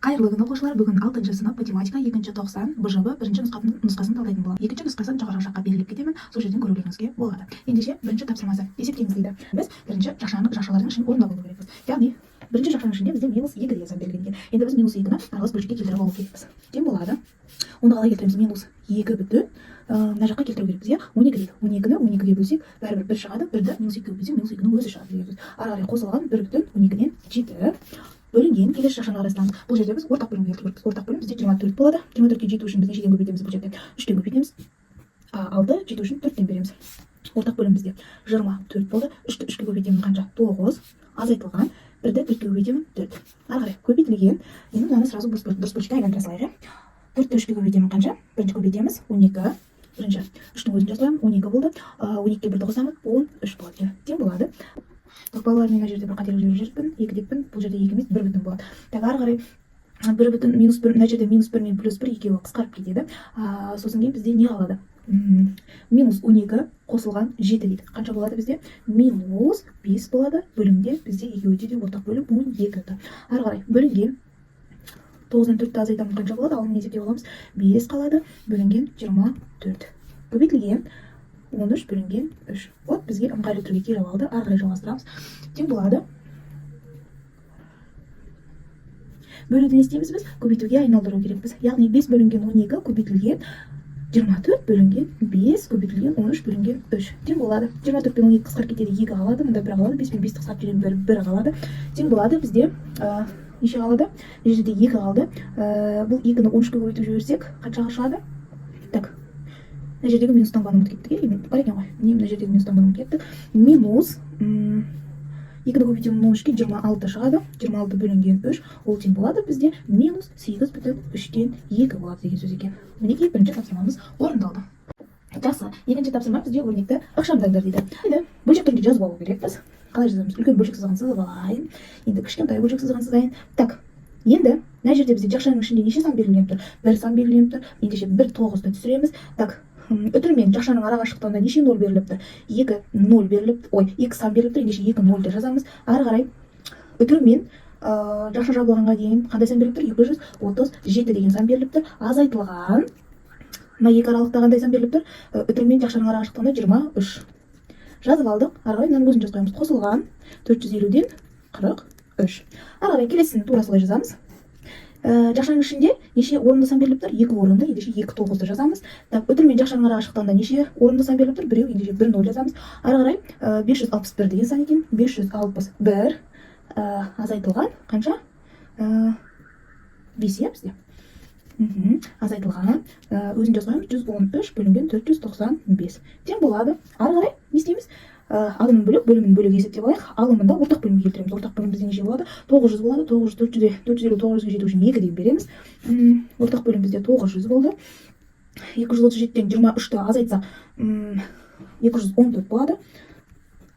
Қайырлы күн оқушылар, бүгін 6 сынып математика 2-ші тоқсан БЖБ 1-ші нұсқасын талдайтын боламыз. 2-ші нұсқасын жоғары жаққа белгілеп кетемін, сол жерден көрулеріңізге болады. Ендеше бірінші тапсырмасы есептейміз дейді. Біз бірінші жақшалардың ішін орындап алу керекпіз. Яғни бірінші жақшаның ішінде бізде -2 деген сан берілген екен. Енді біз -2-ні аралас бөлшекке келтіріп алу керекпіз. Тең болады. Онда қалай келтіреміз? -2 бүтін мына жаққа келтіру керекпіз, иә? 12 дейді. 12-ні 12-ге бөлсек, бәрібір 1 шығады, 1-ді -2-ге бөлсек, -2-ның өзі шығады дегенбіз. Ары қарай қосылған 1 бүтін 12-нен 7 бөлінген келесі жақшаны қарастырамыз. Бұл жерде біз ортақ бөлімге келтіреміз. Ортақ бөлім бізде 24 болады. 24-ке жету үшін біз нешеден көбейтеміз? Бұл жерде 3-тен көбейтеміз. 6 жету үшін 4-тен береміз. Ортақ бөлім бізде 24 болды. 3-ті 3-ке көбейтемін қанша? 9. Азайтылған 1-ді 1-ке көбейтемін 4. Ары қарай көбейтілген. Енді мынаны сразу бұрыс бөлшекке айландыра салайық. 4-ті 3-ке көбейтемін қанша? Бірінші көбейтеміз 12. Бірінші 3-тің өзін жасаймын. 12 болды. 12-ке 1-ді қосамыз 13 болады. Тең болады. Балалар, мен мына жерде бір қателік жүріп жүріппін. 2 деппін. Бұл жерде 2 емес 1 бүтін болады. Так, ары қарай 1 бүтін -1, мына жерде -1 мен +1 екеуі қысқарып кетеді. Сосын кейін бізде не қалады? -12 қосылған 7 дейді. Қанша болады бізде? -5 болады. Бөлімде бізде екеуі де ортақ бөлім 12. Ары қарай бөлінген 9-дан 4-ті азайтамыз қанша болады? Алын есептеп аламыз. 5 қалады. Бөлінген 24. Көбейтілген 13 бөлінген 3. Вот бізге ыңғайлы түрге келіп алды. Ары қарай жалғастырамыз. Тең болады. Бөлуді не істейміз біз? Көбейтуге айналдыру керекпіз. Яғни 5 бөлінген 12 көбейтілген 24 бөлінген 5 көбейтілген 13 бөлінген 3. Тең болады. 24 пен 12 қысқарып кетеді, 2 қалады. Мұнда 1 қалады. 5 пен 5 қысқарып кетеді, 1 қалады. Тең болады бізде неше қалады? Бұл жерде 2 қалды. Бұл 2-ні 13-ке көбейтіп жіберсек, қаншаға шығады? Так. Мына жердегі минус таңбаны ұмытып кеттік, бар екен ғой. Мына жердегі минус таңбаны ұмытып кеттік. Минус 2-ні көбейтемін 13-ке 26 шығады. 26 бөлінген 3. Ол тең болады бізде -8 бүтін 3-тен 2 болады деген сөз екен. Мінекей бірінші тапсырмамыз орындалды. Жақсы. Екінші тапсырма бізде өрнекті ықшамдаңдар дейді. Енді бөлшек түрінде жазып алу керекпіз. Қалай жазамыз? Үлкен бөлшек сызығын сызып алайын. Енді кішкентай бөлшек сызығын сызайын. Так. Енді мына жерде бізде жақшаның ішінде неше сан белгіленіп тұр? 1 сан белгіленіп тұр. Ендеше 1 9-ды түсіреміз. Так. Үтірмен жақшаның арақашықтығында неше 0 беріліп тұр? 2 0 беріліп, 2 сан беріліп тұр. Ендеше 2 0-ды жазамыз. Ары қарай үтірмен жақша жабылғанға дейін қандай сан беріліп тұр? 237 деген сан беріліп тұр. Азайтылған мына екі аралықта қандай сан беріліп тұр? Үтірмен жақшаның арақашықтығында 23. Жазып алдық. Ары қарай мынаның өзін жазып қоямыз. Қосылған 450-ден 43. Ары қарай келесіні тура солай жазамыз. Жақшаның ішінде неше орынды сан беріліп тұр? 2 орынды, ендеше 2 9-ды жазамыз. Так, үтірмен жақшаның арақашықтығында неше орынды сан беріліп тұр? 1, ендеше 1 0 жазамыз. Ары қарай 561 деген сан екен. 561 азайтылған қанша? 5 иә бізде. Азайтылған өзін жазып қоямыз. 113 бөлінген 495. Тең болады. Ары қарай не істейміз? Алымын бөлік, бөлімін бөлік есептеп алайық. Алымында ортақ бөлімге келтіреміз. Ортақ бөлім бізде неше болады? 900 болады. 450 900-ге жету үшін 2 ден береміз. Ортақ бөлім бізде 900 болды. 237-тен 23-ті азайтсақ 214 болады.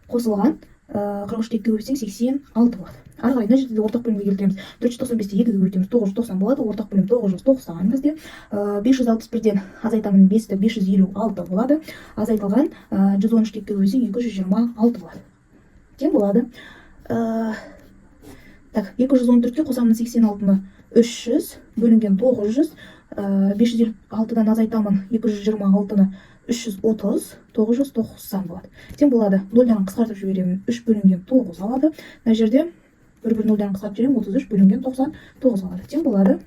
Қосылған 43-тен көбейтсек 86 болады. Ары қарай мына жерде ортақ бөлімге келтіреміз. 495-те 2-ге көбейтеміз. 990 болады. Ортақ бөлім 990 бізде. 561-ден азайтамын 5-ті 556 болады. Азайтылған 113-тен көбейтсек 226 болады. Тең болады. Так, 214-ке қосамын 86-ны 300 бөлінген 900. 556-дан азайтамын 226-ны 330, 990 болады. Тең болады. 0-дан қысқартып жіберемін. 3 бөлінген 9 алады. Мына жерде 1 0-дан қысқартып жіберемін. 33 бөлінген 99 алады. Тең болады.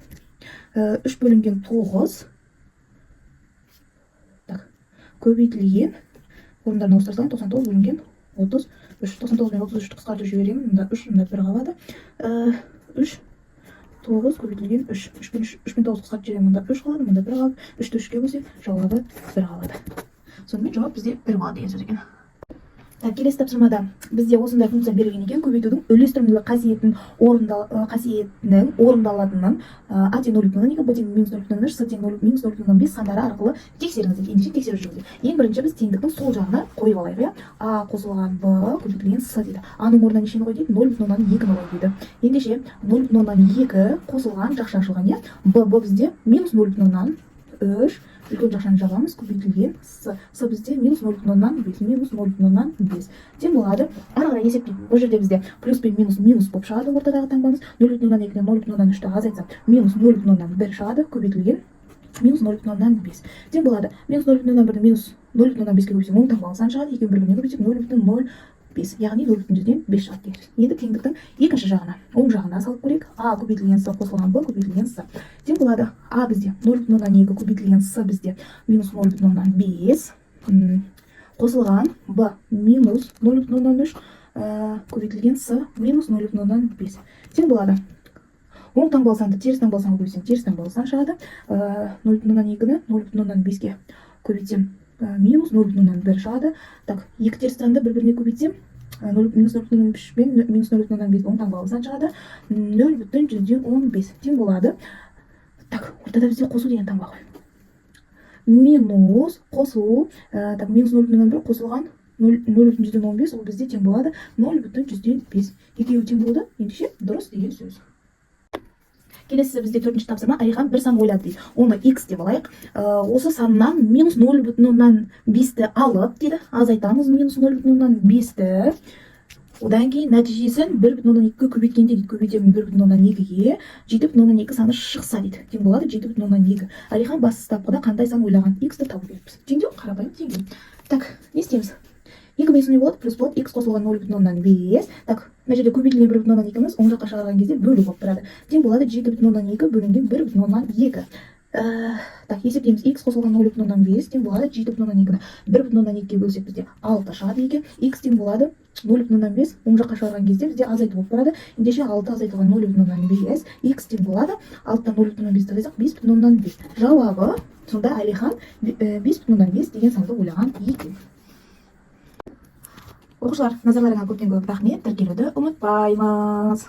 3 бөлінген 9. Так. Көбейтілген. Орындарына ауыстырсам 99 бөлінген 30. 99 мен 33-ті қысқартып жіберемін. Мында 3, мында 1 қалады. 3 9 көбейтілген 3. 3 мен 9 қысқартып жіберемін. Мында 3 қалады, мында 1 қалады. 3-ті 3-ке бөлсек, жауабы 1 қалады. Сонымен жауап бізде 1 болады деген сөз екен. Келесі тапсырмада бізде осындай функция берілген екен. Көбейтудің үйлестірімділік қасиетінің орындалатынын а тең 0,2, б тең -0,3, с тең -0,5 сандары арқылы тексеріңіз дейді. Ендеше тексеріп жүріңіз. Ең бірінші біз теңдіктің сол жағына қойып алайық, иә. А қосылған б көбейтілген с дейді. А-ның орнына нешені қой дейді? 0,2-ны қой дейді. Ендеше 0,2 қосылған жақша ашылған, иә. Б бізде -0,3 үлкен жақшаны жабамыз. Көбейтілген с бізде минус 0,5 минус 0,5 тең болады. Ары қарай есептейміз. Бұл жерде бізде плюс пен минус болып шығады. Ортадағы таңбамыз 0,2-ден 0,3-ті азайтсам минус 0,1 шығады. Көбейтілген минус 0,5 тең болады. Минус 0,1-ді минус 0,5-ке көбейтсем оң таңбалы сан шығады. Екеуін бір-біріне көбейтсек 0,05, яғни 0,5 шығады дегеніміз. Енді теңдіктің екінші жағына, оң жағына салып көрейік. А көбейтілген с қосылған б көбейтілген с тең болады. А бізде 0,2 көбейтілген с бізде минус 0,5 қосылған б минус 0,3 көбейтілген с минус 0,5 тең болады. Оң таңбалы санды теріс таңбалы санға көбейтсем теріс таңбалы сан шығады. 0,2-ні 0,5-ке көбейтсем минус 0,1 шығады. Так, екі теріс санды бір-біріне көбейтсем минус 0,3 пен минус 0,5 оң таңбалы сан шығады. 0,15 тең болады. Так, ортада бізде қосу деген таңба ғой. Минус қосу, так, минус 0,1 қосылған 0,15 ол бізде тең болады 0,5. Екеуі тең болды, ендеше дұрыс деген сөз. Келесі бізде төртінші тапсырма. Алихан бір сан ойлады дейді. Оны x деп алайық. Осы саннан минус 0,5-ті алып дейді. Азайтамыз минус 0,5-ті. Одан кейін нәтижесін 1,2-ге көбейткенде дейді. Көбейтемін 1,2-ге. 7,2 саны шықса дейді. Тең болады 7,2. Алихан басты тапқыда қандай сан ойлаған? X-ті тауып беріппіз. Теңдеу, қарапайым теңдеу. Так, не істейміз? 2 минус не болады, плюс болады, x қосылған 0,5. Так, мына жерде көбейтілген 1,2-іміз оң жаққа шығарған кезде бөлу болып тұрады. Тең болады 7,2 бөлінген 1,2. Так, есептейміз. X қосылған 0,5 тең болады 7,2-ді 1,2-ге бөлсек бізде 6 шығады екен. X тең болады 0,5 оң жаққа шығарған кезде бізде азайтып болып тұрады. Ендеше 6 азайтылған 0,5. X тең болады 6-тан 0,5-ті азайтсақ 5,5. Жауабы сонда Алихан 5,5 деген санды ойлаған екен. Оқушылар, назарларыңа көптен көп рахмет. Тіркелуді ұмытпаймыз.